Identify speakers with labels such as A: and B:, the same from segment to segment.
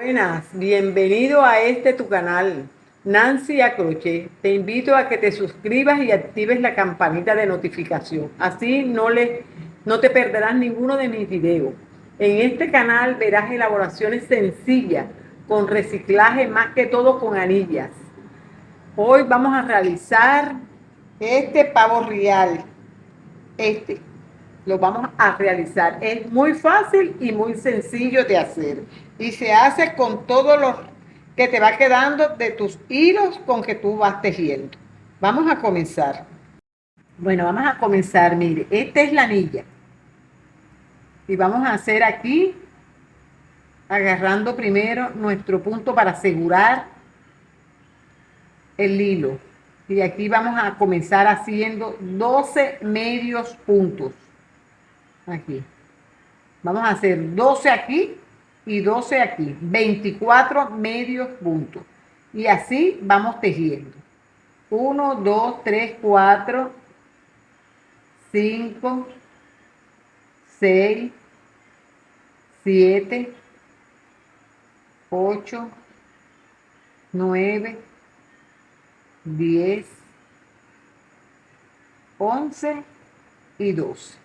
A: Buenas, bienvenido a tu canal, Nancy Acroche. Te invito a que te suscribas y actives la campanita de notificación. Así no te perderás ninguno de mis videos. En este canal verás elaboraciones sencillas, con reciclaje más que todo con anillas. Hoy vamos a realizar este pavo real. Este lo vamos a realizar. Es muy fácil y muy sencillo de hacer. Y se hace con todos los que te va quedando de tus hilos con que tú vas tejiendo. Vamos a comenzar. Bueno, vamos a comenzar. Mire, esta es la anilla. Y vamos a hacer aquí, agarrando primero nuestro punto para asegurar el hilo. Y aquí vamos a comenzar haciendo 12 medios puntos. Aquí. Vamos a hacer 12 aquí y 12 aquí. 24 medios puntos. Y así vamos tejiendo. 1, 2, 3, 4, 5, 6, 7, 8, 9, 10, 11 y 12.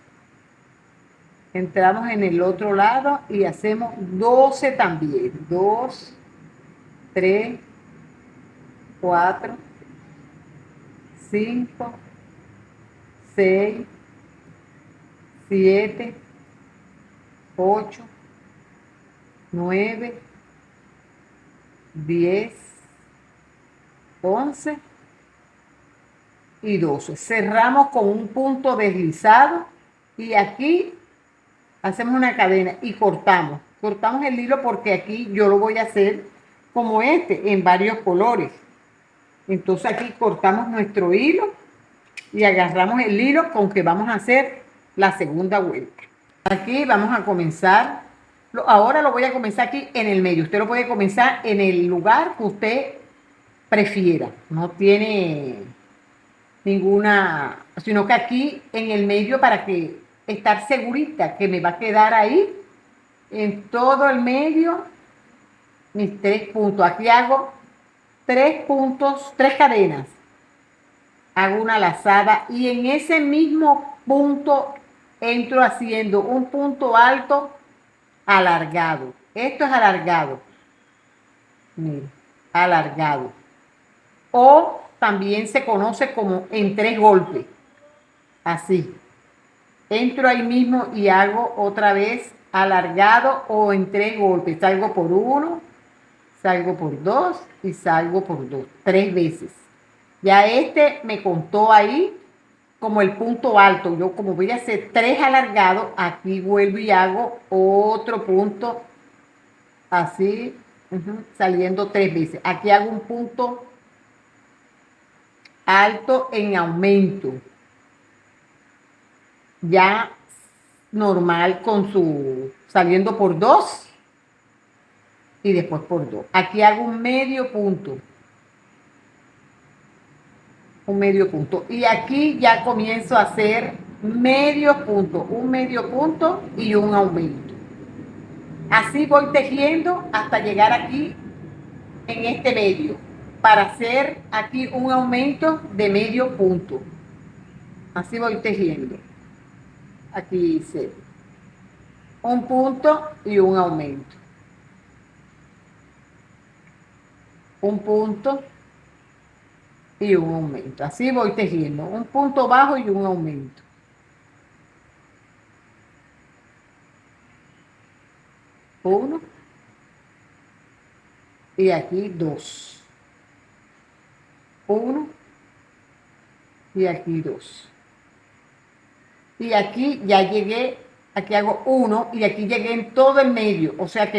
A: Entramos en el otro lado y hacemos 12 también. 2, 3, 4, 5, 6, 7, 8, 9, 10, 11 y 12. Cerramos con un punto deslizado y aquí hacemos una cadena y cortamos. Cortamos el hilo porque aquí yo lo voy a hacer como en varios colores. Entonces aquí cortamos nuestro hilo y agarramos el hilo con que vamos a hacer la segunda vuelta. Aquí vamos a comenzar. Ahora lo voy a comenzar aquí en el medio. Usted lo puede comenzar en el lugar que usted prefiera. No tiene ninguna, sino que aquí en el medio para que estar segurita que me va a quedar ahí en todo el medio mis 3 puntos. Aquí hago 3 puntos, 3 cadenas. Hago una lazada y en ese mismo punto entro haciendo un punto alto alargado. Esto es alargado. Mira, alargado. O también se conoce como en 3 golpes. Así. Entro ahí mismo y hago otra vez alargado o en 3 golpes. Salgo por 1, salgo por 2 y salgo por 2. 3 veces. Ya me contó ahí como el punto alto. Yo como voy a hacer 3 alargados, aquí vuelvo y hago otro punto así, saliendo 3 veces. Aquí hago un punto alto en aumento. Ya normal con su saliendo por 2 y después por 2. Aquí hago un medio punto. Un medio punto. Y aquí ya comienzo a hacer medio punto, un medio punto y un aumento. Así voy tejiendo hasta llegar aquí en este medio para hacer aquí un aumento de medio punto. Así voy tejiendo. Aquí hice un punto y un aumento. Un punto y un aumento. Así voy tejiendo. Un punto bajo y un aumento. Uno. Y aquí 2. 1 y aquí 2. Y aquí ya llegué, aquí hago 1 y aquí llegué en todo el medio. O sea que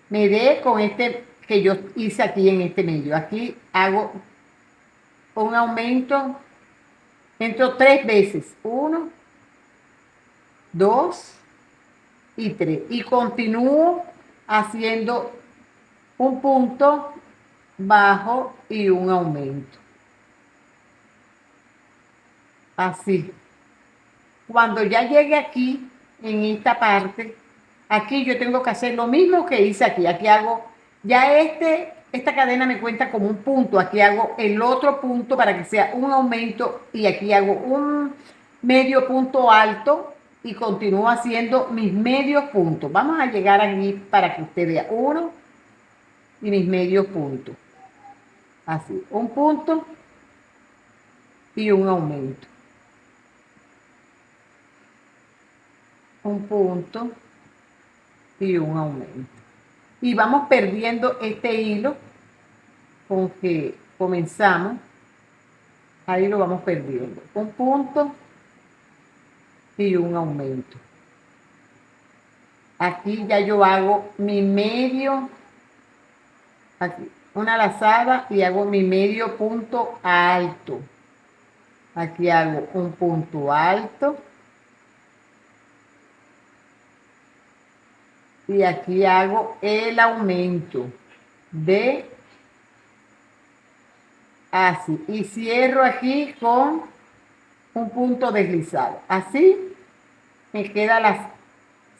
A: me dé con este que yo hice aquí en este medio. Aquí hago un aumento, entro 3 veces. 1, 2 y 3. Y continúo haciendo un punto bajo y un aumento. Así. Cuando ya llegue aquí, en esta parte, Aquí yo tengo que hacer lo mismo que hice aquí. Aquí hago, ya esta cadena me cuenta como un punto. Aquí hago el otro punto para que sea un aumento y aquí hago un medio punto alto y continúo haciendo mis medios puntos. Vamos a llegar aquí para que usted vea uno y mis medios puntos. Así, un punto y un aumento. Un punto y un aumento. Y vamos perdiendo este hilo con que comenzamos. Ahí lo vamos perdiendo. Un punto y un aumento. Aquí ya yo hago mi medio, aquí, una lazada y hago mi medio punto alto. Aquí hago un punto alto. Y aquí hago el aumento de así. Y cierro aquí con un punto deslizado. Así me queda la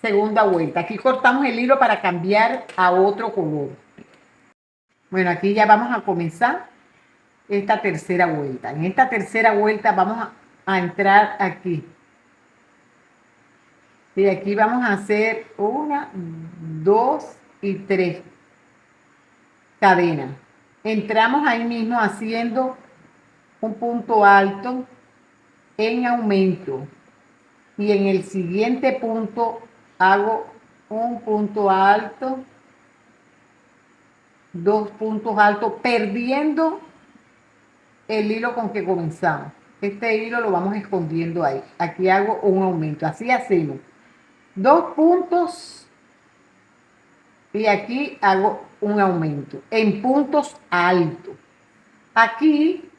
A: segunda vuelta. Aquí cortamos el hilo para cambiar a otro color. Bueno, aquí ya vamos a comenzar esta tercera vuelta. En esta tercera vuelta vamos a entrar aquí. Y aquí vamos a hacer 1, 2 y 3 cadenas. Entramos ahí mismo haciendo un punto alto en aumento. Y en el siguiente punto hago un punto alto, 2 puntos altos, perdiendo el hilo con que comenzamos. Este hilo lo vamos escondiendo ahí. Aquí hago un aumento. Así hacemos 2 puntos y aquí hago un aumento en puntos altos. Aquí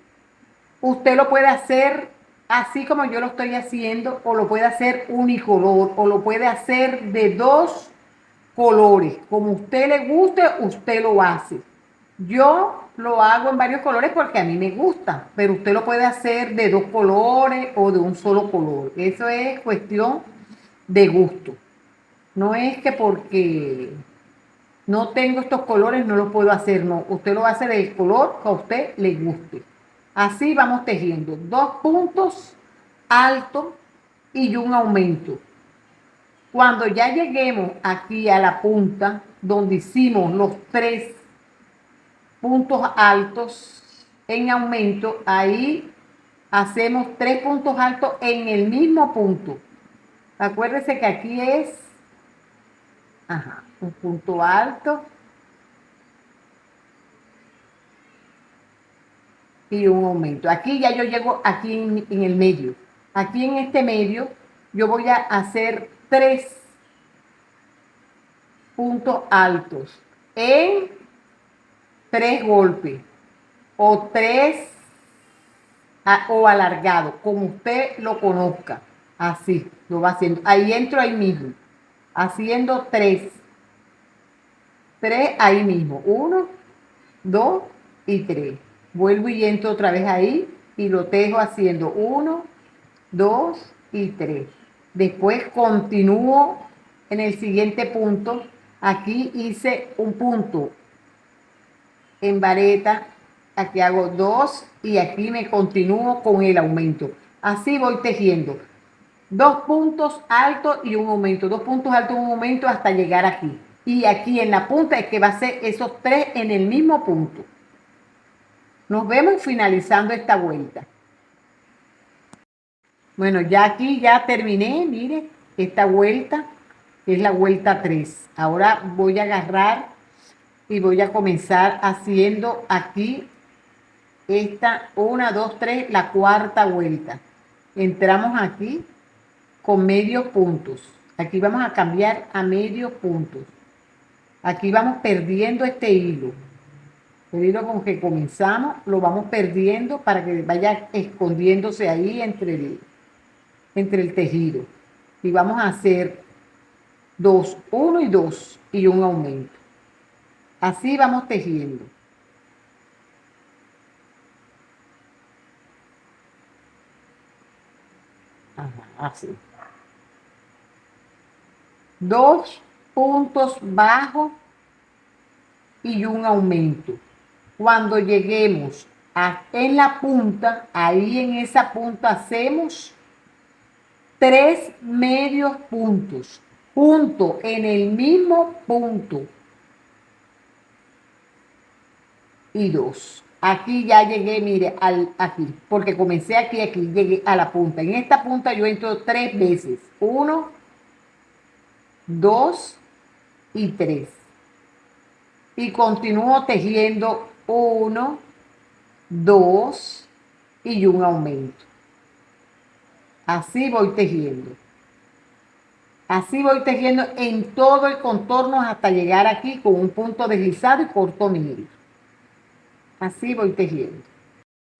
A: usted lo puede hacer así como yo lo estoy haciendo, o lo puede hacer unicolor, o lo puede hacer de 2 colores. Como a usted le guste, usted lo hace. Yo lo hago en varios colores porque a mí me gusta, pero usted lo puede hacer de 2 colores o de un solo color. Eso es cuestión de gusto. No es que porque no tengo estos colores no lo puedo hacer, no. Usted lo hace del color que a usted le guste. Así vamos tejiendo 2 puntos altos y un aumento. Cuando ya lleguemos aquí a la punta donde hicimos los 3 puntos altos en aumento, ahí hacemos 3 puntos altos en el mismo punto. Acuérdese que aquí es un punto alto y un aumento. Aquí ya yo llego aquí en el medio. Aquí en este medio yo voy a hacer 3 puntos altos en 3 golpes o 3 o alargado, como usted lo conozca. Así lo va haciendo. Ahí entro ahí mismo, haciendo 3 ahí mismo. 1, 2 y 3. Vuelvo y entro otra vez ahí y lo tejo haciendo 1, 2 y 3. Después continúo en el siguiente punto. Aquí hice un punto en vareta. Aquí hago 2 y aquí me continúo con el aumento. Así voy tejiendo. 2 puntos altos y un aumento. 2 puntos altos y un aumento hasta llegar aquí. Y aquí en la punta es que va a ser esos 3 en el mismo punto. Nos vemos finalizando esta vuelta. Bueno, ya aquí ya terminé, mire, esta vuelta es la vuelta 3. Ahora voy a agarrar y voy a comenzar haciendo aquí esta 1, 2, 3, la cuarta vuelta. Entramos aquí con medios puntos. Aquí vamos a cambiar a medios puntos. Aquí vamos perdiendo este hilo. El hilo con que comenzamos lo vamos perdiendo para que vaya escondiéndose ahí entre el tejido. Y vamos a hacer 2, 1 y 2 y un aumento. Así vamos tejiendo. Así. 2 puntos bajos y un aumento. Cuando lleguemos en la punta, ahí en esa punta hacemos 3 medios puntos, junto en el mismo punto, y 2. Aquí ya llegué, mire, aquí, porque comencé aquí, llegué a la punta. En esta punta yo entro 3 veces, 1, 2 y 3. Y continúo tejiendo 1, 2 y un aumento. Así voy tejiendo. Así voy tejiendo en todo el contorno hasta llegar aquí con un punto deslizado y corto mi hilo. Así voy tejiendo.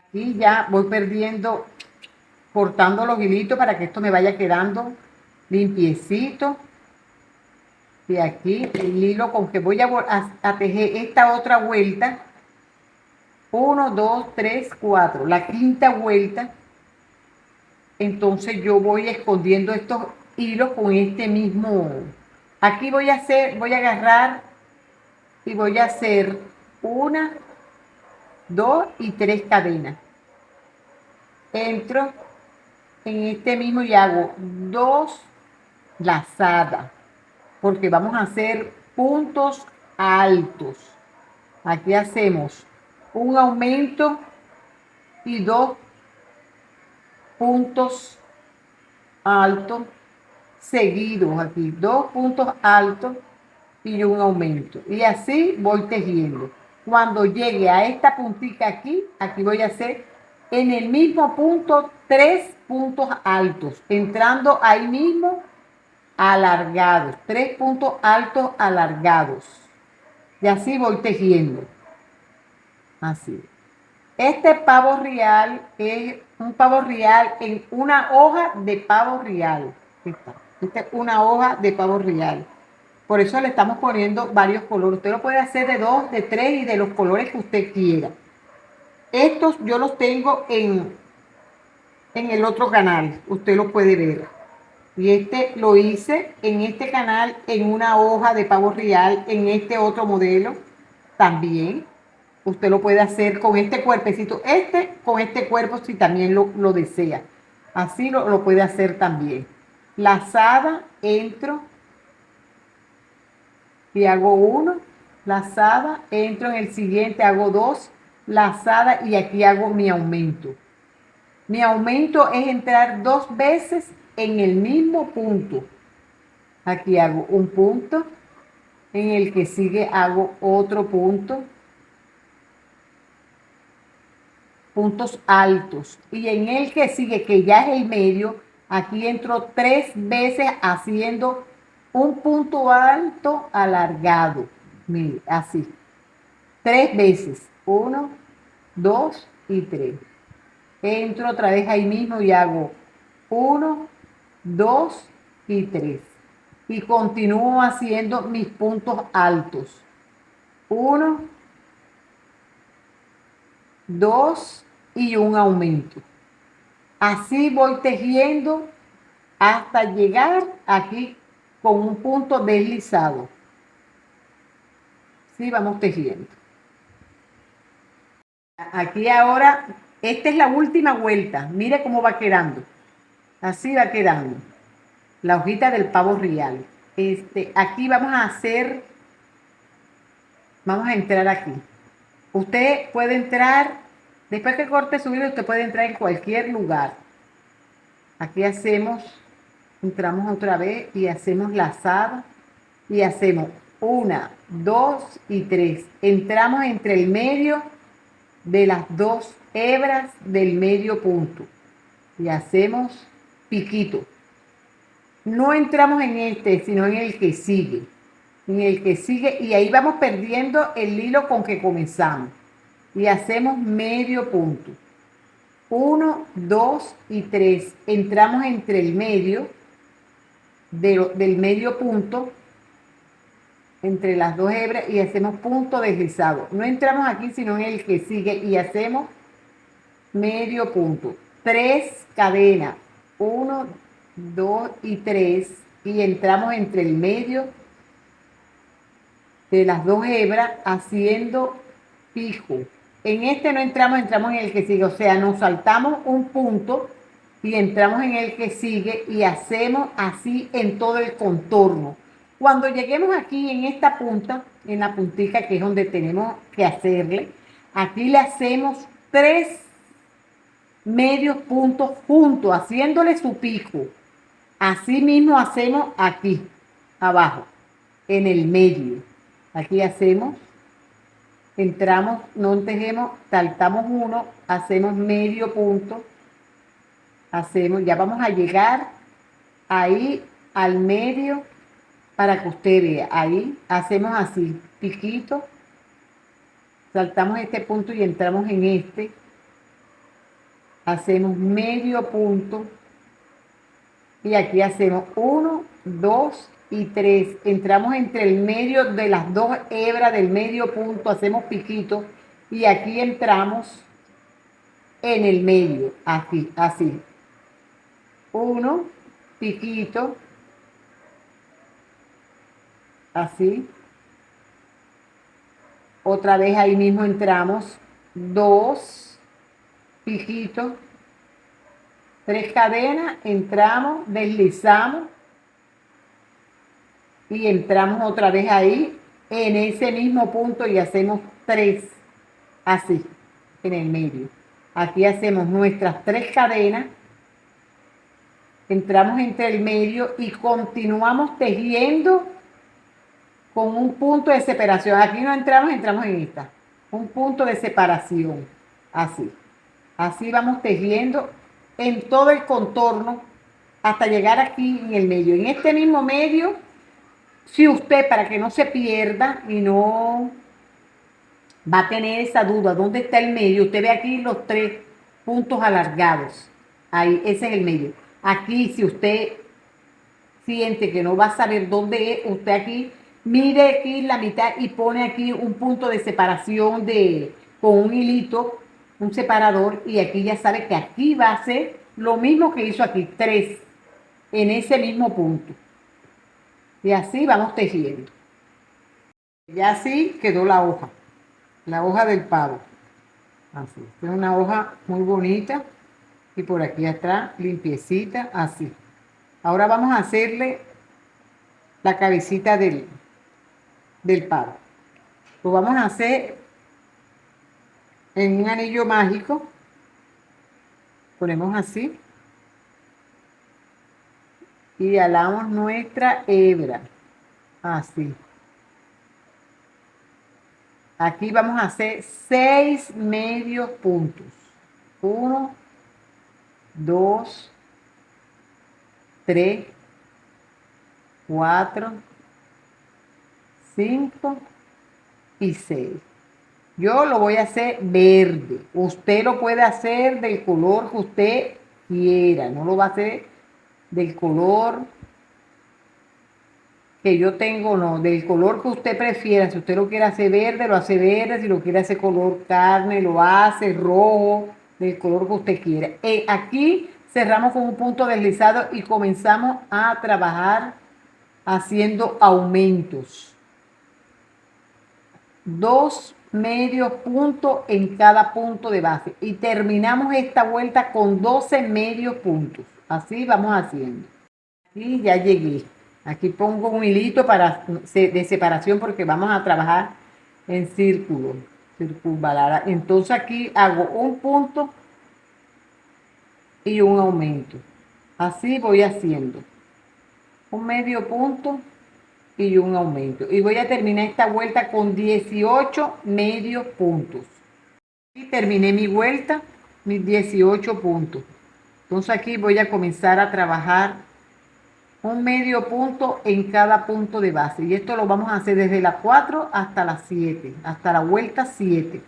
A: Aquí ya voy perdiendo, cortando los hilitos para que esto me vaya quedando limpiecito. Y aquí el hilo con que voy a tejer esta otra vuelta. 1, 2, 3, 4. La quinta vuelta. Entonces yo voy escondiendo estos hilos con este mismo. Aquí voy a agarrar y voy a hacer 1, 2 y 3 cadenas. Entro en este mismo y hago 2 lazadas, porque vamos a hacer puntos altos. Aquí hacemos un aumento y 2 puntos altos seguidos. Aquí 2 puntos altos y un aumento, y así voy tejiendo. Cuando llegue a esta puntita aquí voy a hacer en el mismo punto 3 puntos altos, entrando ahí mismo alargados, 3 puntos altos alargados, y así voy tejiendo. Así. Este pavo real es un pavo real en una hoja de pavo real. Esta es una hoja de pavo real. Por eso le estamos poniendo varios colores. Usted lo puede hacer de 2, de 3 y de los colores que usted quiera. Estos yo los tengo en el otro canal. Usted lo puede ver. Y este lo hice en este canal en una hoja de pavo real, en este otro modelo también. Usted lo puede hacer con este cuerpecito, con este cuerpo si también lo desea. Así lo puede hacer también. Lazada, entro y hago 1, lazada, entro en el siguiente, hago 2, lazada y aquí hago mi aumento. Mi aumento es entrar 2 veces en el mismo punto. Aquí hago un punto, en el que sigue hago otro punto, puntos altos, y en el que sigue, que ya es el medio, aquí entro 3 veces haciendo un punto alto alargado. Mire, así. 3 veces. 1, 2 y 3. Entro otra vez ahí mismo y hago 1, 2 y 3. Y continúo haciendo mis puntos altos. 1, 2 y un aumento. Así voy tejiendo hasta llegar aquí con un punto deslizado. Sí, vamos tejiendo. Aquí ahora, esta es la última vuelta. Mire cómo va quedando. Así va quedando la hojita del pavo real. Aquí vamos a entrar aquí. Usted puede entrar, después que corte su hilo, usted puede entrar en cualquier lugar. Aquí entramos otra vez y hacemos lazada y hacemos 1, 2 y 3. Entramos entre el medio de las 2 hebras del medio punto y hacemos piquito. No entramos en sino en el que sigue. En el que sigue, y ahí vamos perdiendo el hilo con que comenzamos. Y hacemos medio punto. 1, 2 y 3. Entramos entre el medio del medio punto, entre las 2 hebras, y hacemos punto deslizado. No entramos aquí, sino en el que sigue, y hacemos medio punto. 3 cadenas. 1, 2 y 3. Y entramos entre el medio de las 2 hebras haciendo pico. En este no entramos, entramos en el que sigue, o sea, nos saltamos un punto y entramos en el que sigue y hacemos así en todo el contorno. Cuando lleguemos aquí en esta punta, en la puntica que es donde tenemos que hacerle, aquí le hacemos 3 medios puntos juntos, haciéndole su pico. Así mismo hacemos aquí, abajo, en el medio. Aquí hacemos, entramos, no tejemos, saltamos uno, hacemos medio punto, hacemos, ya vamos a llegar ahí al medio para que usted vea. Ahí hacemos así, piquito, saltamos este punto y entramos en este, hacemos medio punto y aquí hacemos 1, 2 y 3. Entramos entre el medio de las 2 hebras del medio punto, hacemos piquito y aquí entramos en el medio, aquí, así. 1, piquito, así. Otra vez ahí mismo entramos, 2, piquito, 3 cadenas, entramos, deslizamos y entramos otra vez ahí en ese mismo punto y hacemos 3, así, en el medio. Aquí hacemos nuestras 3 cadenas, entramos entre el medio y continuamos tejiendo con un punto de separación. Aquí no entramos, entramos en esta, un punto de separación, así. Así vamos tejiendo en todo el contorno hasta llegar aquí en el medio. En este mismo medio, si usted, para que no se pierda y no va a tener esa duda, ¿dónde está el medio? Usted ve aquí los 3 puntos alargados. Ahí, ese es el medio. Aquí, si usted siente que no va a saber dónde es, usted aquí, mire aquí la mitad y pone aquí un punto de separación con un hilito, un separador, y aquí ya sabe que aquí va a ser lo mismo que hizo aquí, 3, en ese mismo punto. Y así vamos tejiendo. Ya así quedó la hoja del pavo. Así, es una hoja muy bonita y por aquí atrás limpiecita, así. Ahora vamos a hacerle la cabecita del pavo. Lo vamos a hacer en un anillo mágico. Ponemos así y alamos nuestra hebra, así. Aquí vamos a hacer 6 medios puntos. 1, 2, 3, 4, 5 y 6. Yo lo voy a hacer verde. Usted lo puede hacer del color que usted quiera. No lo va a hacer del color que yo tengo, no. Del color que usted prefiera. Si usted lo quiere hacer verde, lo hace verde. Si lo quiere hacer color carne, lo hace rojo. Del color que usted quiera. Aquí cerramos con un punto deslizado y comenzamos a trabajar haciendo aumentos. 2 medios puntos en cada punto de base y terminamos esta vuelta con 12 medios puntos. Así vamos haciendo. Aquí ya llegué. Aquí pongo un hilito de separación porque vamos a trabajar en círculo, circunvalar. Entonces aquí hago un punto y un aumento. Así voy haciendo un medio punto y un aumento. Y voy a terminar esta vuelta con 18 medios puntos. Y terminé mi vuelta, mis 18 puntos. Entonces aquí voy a comenzar a trabajar un medio punto en cada punto de base. Y esto lo vamos a hacer desde la 4 hasta la 7, hasta la vuelta 7.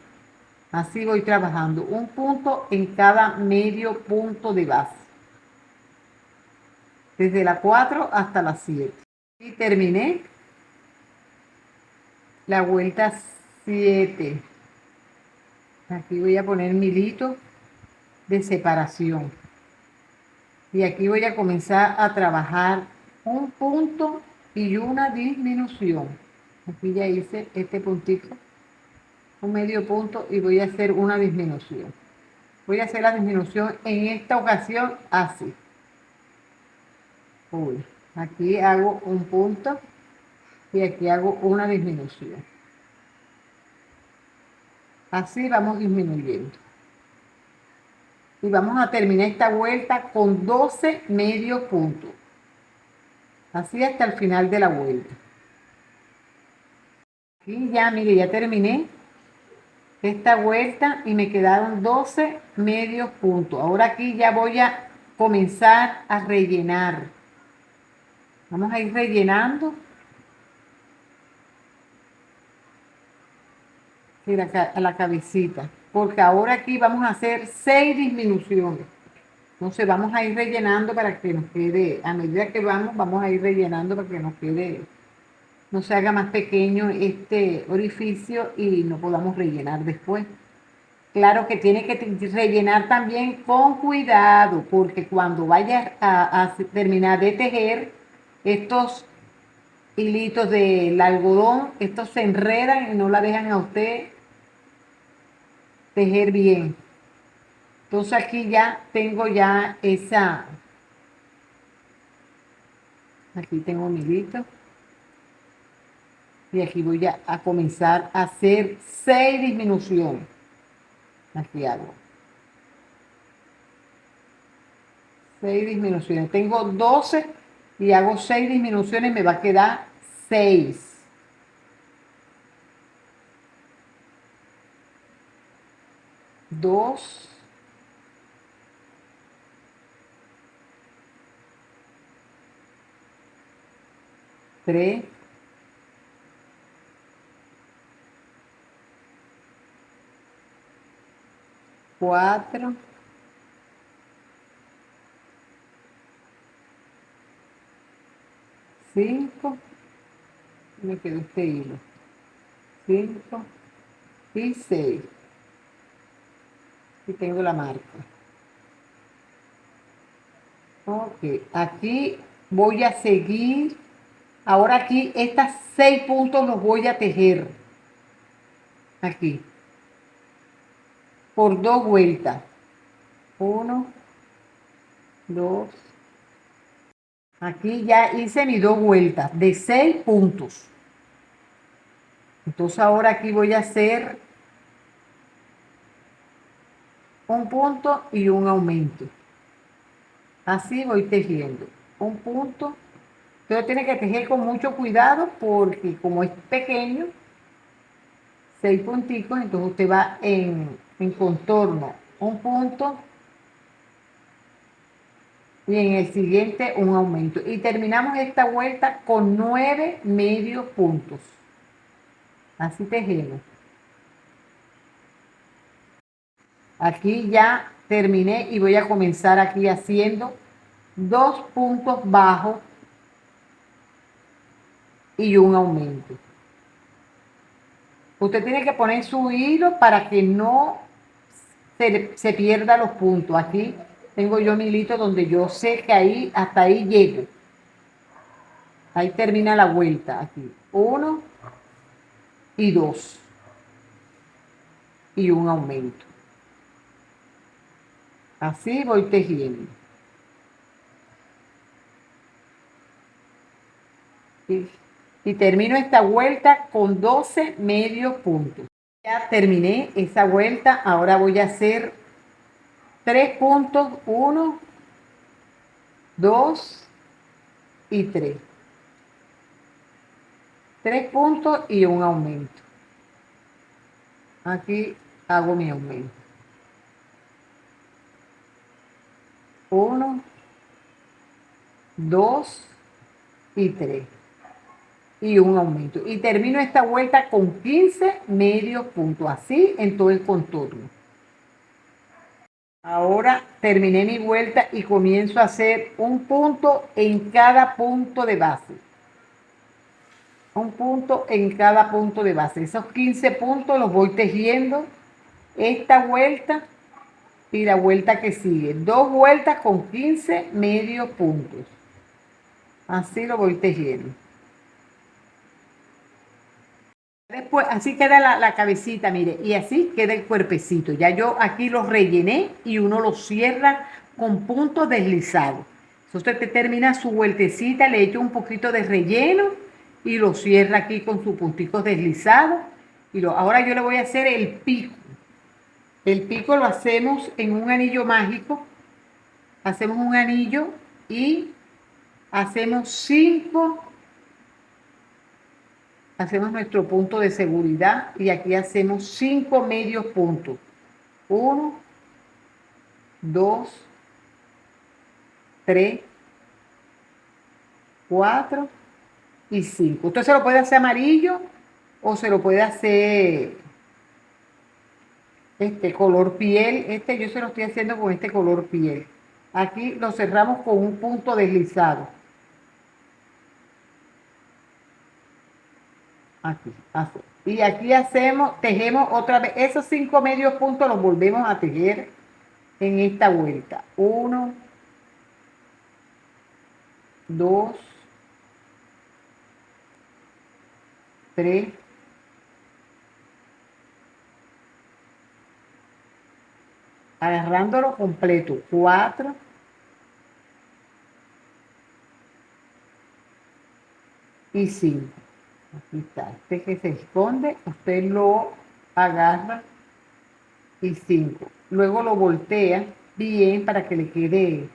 A: Así voy trabajando, un punto en cada medio punto de base. Desde la 4 hasta la 7. Y terminé la vuelta 7. Aquí voy a poner mi hilito de separación. Y aquí voy a comenzar a trabajar un punto y una disminución. Aquí ya hice este puntito, un medio punto, y voy a hacer una disminución. Voy a hacer la disminución en esta ocasión así. Uy, aquí hago un punto y aquí hago una disminución. Así vamos disminuyendo. Y vamos a terminar esta vuelta con 12 medios puntos. Así hasta el final de la vuelta. Aquí ya, mire, ya terminé esta vuelta y me quedaron 12 medios puntos. Ahora aquí ya voy a comenzar a rellenar. Vamos a ir rellenando. A la cabecita, porque ahora aquí vamos a hacer 6 disminuciones. Entonces vamos a ir rellenando para que nos quede, a medida que vamos a ir rellenando para que nos quede, no se haga más pequeño este orificio y no podamos rellenar después. Claro que tiene que rellenar también con cuidado, porque cuando vayas a terminar de tejer, estos hilitos del algodón, estos se enredan y no la dejan a usted tejer bien. Entonces aquí ya tengo ya esa, aquí tengo mi hilito. Y aquí voy a comenzar a hacer 6 disminuciones. Aquí hago 6 disminuciones. Tengo 12 y hago 6 disminuciones, me va a quedar 6. Dos, tres, cuatro, cinco, me quedó este hilo, 5 y 6. Y tengo la marca. Ok, aquí voy a seguir. Ahora aquí estos 6 puntos los voy a tejer. Aquí. Por 2 vueltas. 1, 2. Aquí ya hice mis 2 vueltas de 6 puntos. Entonces ahora aquí voy a hacer un punto y un aumento. Así voy tejiendo. Un punto. Pero tiene que tejer con mucho cuidado porque como es pequeño, 6 punticos, entonces usted va en contorno un punto y en el siguiente un aumento. Y terminamos esta vuelta con 9 medios puntos. Así tejemos. Aquí ya terminé y voy a comenzar aquí haciendo 2 puntos bajos y un aumento. Usted tiene que poner su hilo para que no se pierda los puntos. Aquí tengo yo mi hilito donde yo sé que ahí, hasta ahí llego. Ahí termina la vuelta. Aquí 1 y 2 y un aumento. Así voy tejiendo. Y termino esta vuelta con 12 medios puntos. Ya terminé esa vuelta. Ahora voy a hacer 3 puntos. 1, 2 y 3. 3 puntos y un aumento. Aquí hago mi aumento. 1, 2 y 3. Y un aumento. Y termino esta vuelta con 15 medios puntos. Así en todo el contorno. Ahora terminé mi vuelta y comienzo a hacer un punto en cada punto de base. Un punto en cada punto de base. Esos 15 puntos los voy tejiendo esta vuelta y la vuelta que sigue. 2 vueltas con 15 medios puntos. Así lo voy tejiendo. Después, así queda la cabecita, mire, y así queda el cuerpecito. Ya yo aquí lo rellené y uno lo cierra con puntos deslizados. Entonces te termina su vueltecita, le echo un poquito de relleno y lo cierra aquí con sus puntitos deslizados. Ahora yo le voy a hacer el pico. El pico lo hacemos en un anillo mágico. Hacemos un anillo y hacemos 5. Hacemos nuestro punto de seguridad y aquí hacemos 5 medios puntos. 1, 2, 3, 4 y 5. Usted se lo puede hacer amarillo o se lo puede hacer color piel. Yo se lo estoy haciendo con este color piel. Aquí lo cerramos con un punto deslizado. Aquí, así. Y aquí tejemos otra vez. Esos 5 medios puntos los volvemos a tejer en esta vuelta. 1, 2, 3, 'agarrándolo completo, 4 y 5. Aquí está, este que se esconde, usted lo agarra y 5. Luego lo voltea bien para que le quede,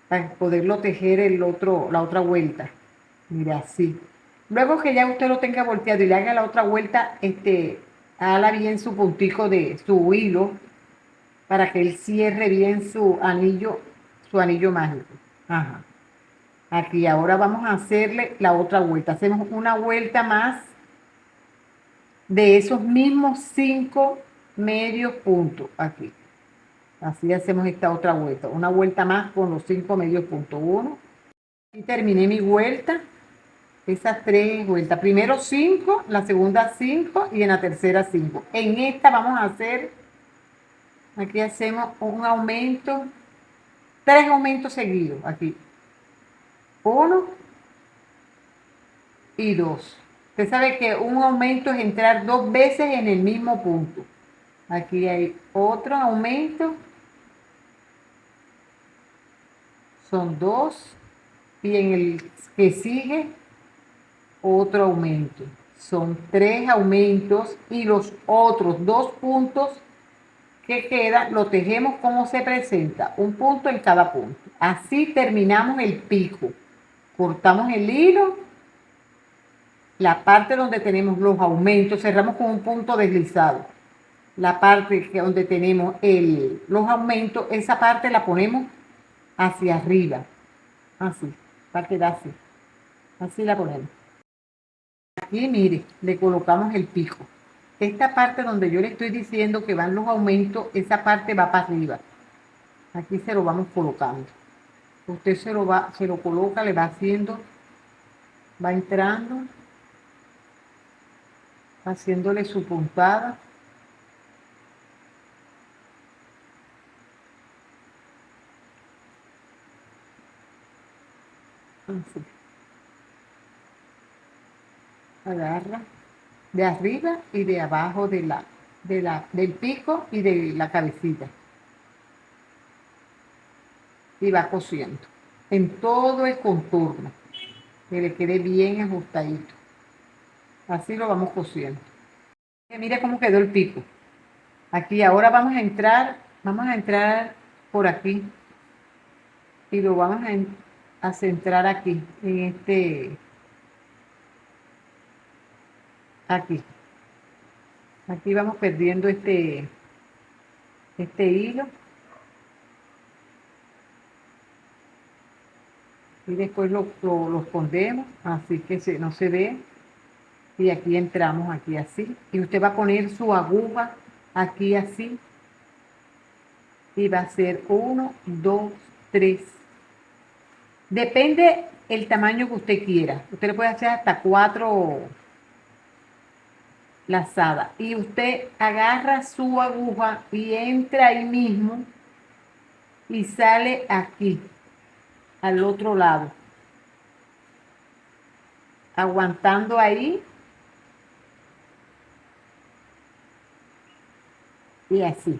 A: para poderlo tejer la otra vuelta. Mira, así. Luego que ya usted lo tenga volteado y le haga la otra vuelta, haga bien su puntico de su hilo para que él cierre bien su anillo mágico. Ajá. Aquí ahora vamos a hacerle la otra vuelta. Hacemos una vuelta más de esos mismos 5 medios puntos aquí. Así hacemos esta otra vuelta. Una vuelta más con los 5 medios puntos. 1. Y terminé mi vuelta. Esas 3 vueltas. Primero 5, la segunda 5 y en la tercera 5. En esta vamos a hacer, aquí hacemos un aumento, 3 aumentos seguidos. Aquí. 1 y 2. Usted sabe que un aumento es entrar 2 veces en el mismo punto. Aquí hay otro aumento. Son 2. Y en el que sigue, otro aumento. Son 3 aumentos y los otros 2 puntos que quedan lo tejemos como se presenta, un punto en cada punto. Así terminamos el pico. Cortamos el hilo, la parte donde tenemos los aumentos, cerramos con un punto deslizado. La parte donde tenemos los aumentos, esa parte la ponemos hacia arriba. Así, va a quedar así. Así la ponemos. Aquí, mire, le colocamos el pico. Esta parte donde yo le estoy diciendo que van los aumentos, esa parte va para arriba. Aquí se lo vamos colocando. Usted se lo coloca, le va haciendo, va entrando, haciéndole su puntada. Así. Agarra de arriba y de abajo del pico y de la cabecita. Y va cosiendo en todo el contorno, que le quede bien ajustadito. Así lo vamos cosiendo. Mira cómo quedó el pico. Aquí ahora vamos a entrar por aquí y lo vamos a centrar aquí, aquí. Aquí vamos perdiendo este hilo. Y después lo escondemos, así que no se ve. Y aquí entramos, aquí así. Y usted va a poner su aguja aquí así. Y va a ser 1, 2, 3. Depende el tamaño que usted quiera. Usted le puede hacer hasta 4 lazadas. Y usted agarra su aguja y entra ahí mismo y sale aquí, al otro lado. Aguantando ahí y así.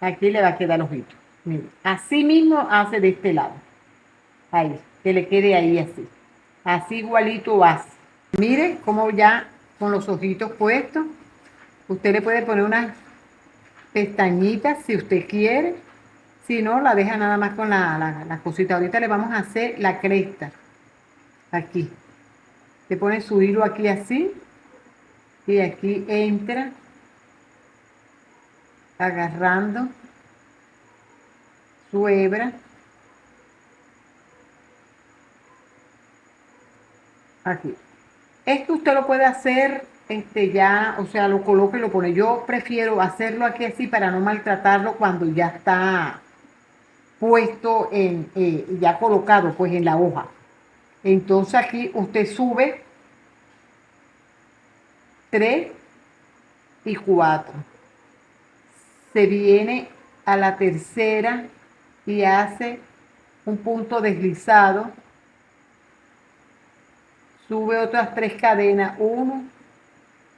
A: Aquí le va a quedar el ojito. Mire, así mismo hace de este lado. Ahí, que le quede ahí así. Así igualito hace. Mire cómo ya con los ojitos puestos, usted le puede poner unas pestañitas si usted quiere. Si no, la deja nada más con la cosita. Ahorita le vamos a hacer la cresta. Aquí. Le pone su hilo aquí así. Y aquí entra agarrando su hebra. Aquí. Esto usted lo puede hacer ya, o sea, lo coloca y lo pone. Yo prefiero hacerlo aquí así para no maltratarlo cuando ya está puesto ya colocado pues en la hoja. Entonces aquí usted sube 3 y 4. Se viene a la tercera y hace un punto deslizado. Sube otras 3 cadenas, 1,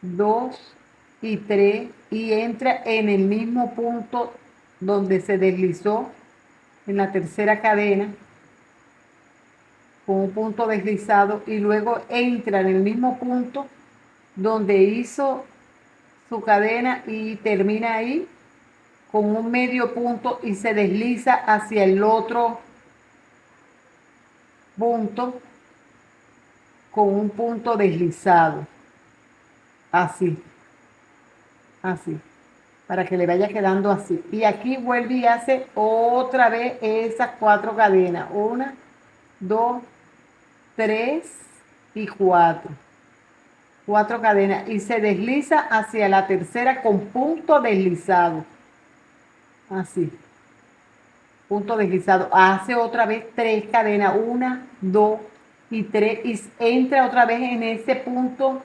A: 2 y 3, y entra en el mismo punto donde se deslizó en la tercera cadena con un punto deslizado, y luego entra en el mismo punto donde hizo su cadena y termina ahí con un medio punto y se desliza hacia el otro punto con un punto deslizado, así, así, para que le vaya quedando así. Y aquí vuelve y hace otra vez esas 4 cadenas, 1, 2, 3 y 4. 4 cadenas y se desliza hacia la tercera con punto deslizado, así, punto deslizado. Hace otra vez 3 cadenas, 1, 2 y 3, y entra otra vez en ese punto,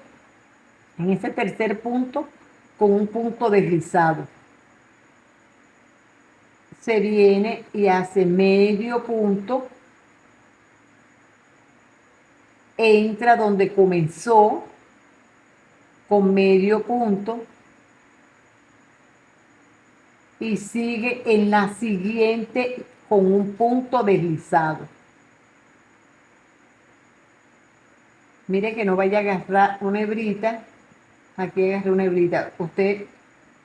A: en ese tercer punto con un punto deslizado. Se viene y hace medio punto, entra donde comenzó con medio punto y sigue en la siguiente con un punto deslizado. Mire que no vaya a agarrar una hebrita. Aquí agarré una hebrita. Usted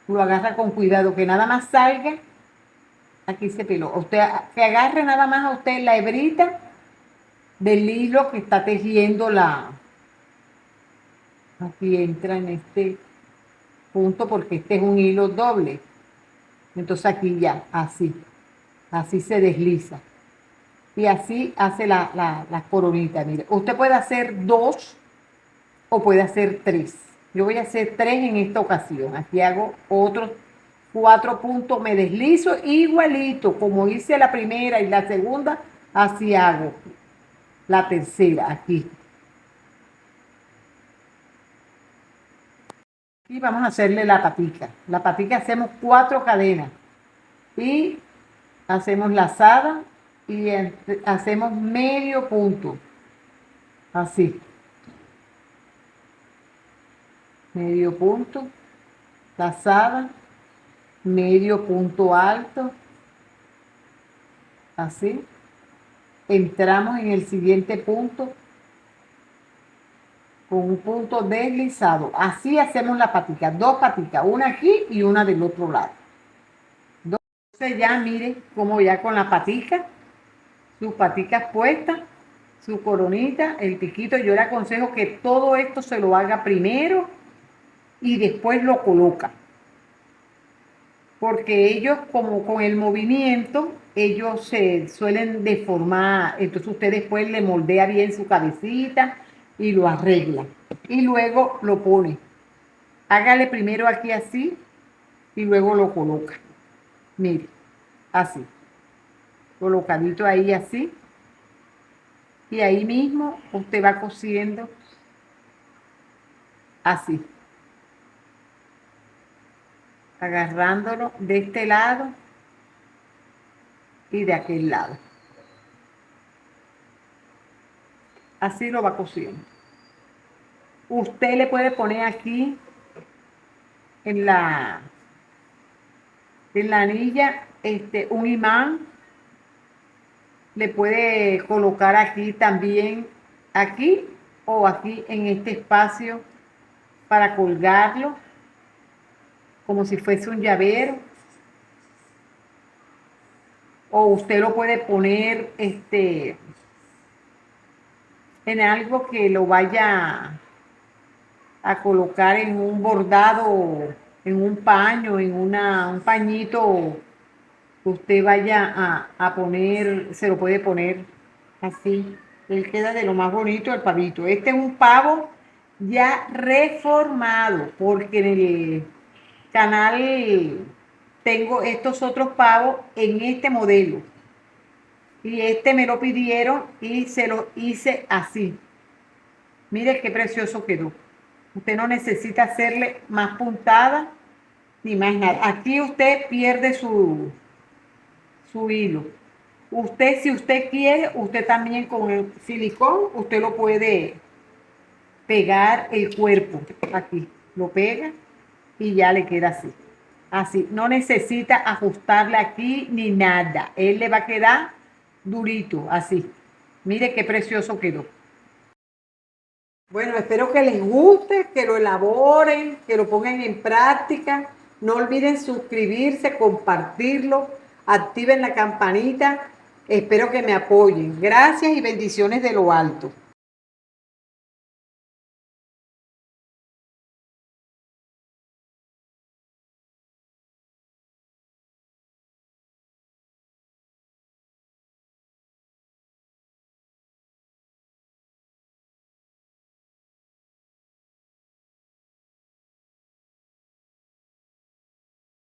A: lo agarra con cuidado, que nada más salga. Aquí se peló. Usted que agarre nada más a usted la hebrita del hilo que está tejiendo aquí entra en este punto porque este es un hilo doble. Entonces aquí ya, así se desliza. Y así hace la coronita. Mire, usted puede hacer 2 o puede hacer 3. Yo voy a hacer 3 en esta ocasión. Aquí hago otros 4 puntos, me deslizo igualito como hice la primera y la segunda, así hago la tercera aquí. Y vamos a hacerle la patica. La patica hacemos 4 cadenas y hacemos lazada y hacemos medio punto, así, medio punto, lazada, medio punto alto, así. Entramos en el siguiente punto con un punto deslizado. Así hacemos la patica, 2 paticas, una aquí y una del otro lado. Entonces ya mire como ya con la patica, sus paticas puestas, su coronita, el piquito. Yo le aconsejo que todo esto se lo haga primero y después lo coloca. Porque ellos, como con el movimiento, ellos se suelen deformar. Entonces usted después le moldea bien su cabecita y lo arregla. Y luego lo pone. Hágale primero aquí así y luego lo coloca. Mire, así. Colocadito ahí así. Y ahí mismo usted va cosiendo así. Agarrándolo de este lado y de aquel lado. Así lo va cosiendo. Usted le puede poner aquí en la En la anilla, un imán le puede colocar aquí también, aquí o aquí en este espacio para colgarlo, como si fuese un llavero. O usted lo puede poner en algo que lo vaya a colocar en un bordado, en un paño, en un pañito que usted vaya a poner, se lo puede poner así. Él queda de lo más bonito el pavito. Este es un pavo ya reformado, porque en el canal tengo estos otros pavos en este modelo. Y me lo pidieron y se lo hice así. Mire qué precioso quedó. Usted no necesita hacerle más puntada ni más nada. Aquí usted pierde su hilo. Usted, si usted quiere, usted también con el silicón, usted lo puede pegar el cuerpo aquí. Lo pega y ya le queda así. Así, no necesita ajustarle aquí ni nada. Él le va a quedar durito, así. Mire qué precioso quedó. Bueno, espero que les guste, que lo elaboren, que lo pongan en práctica. No olviden suscribirse, compartirlo, activen la campanita. Espero que me apoyen. Gracias y bendiciones de lo alto.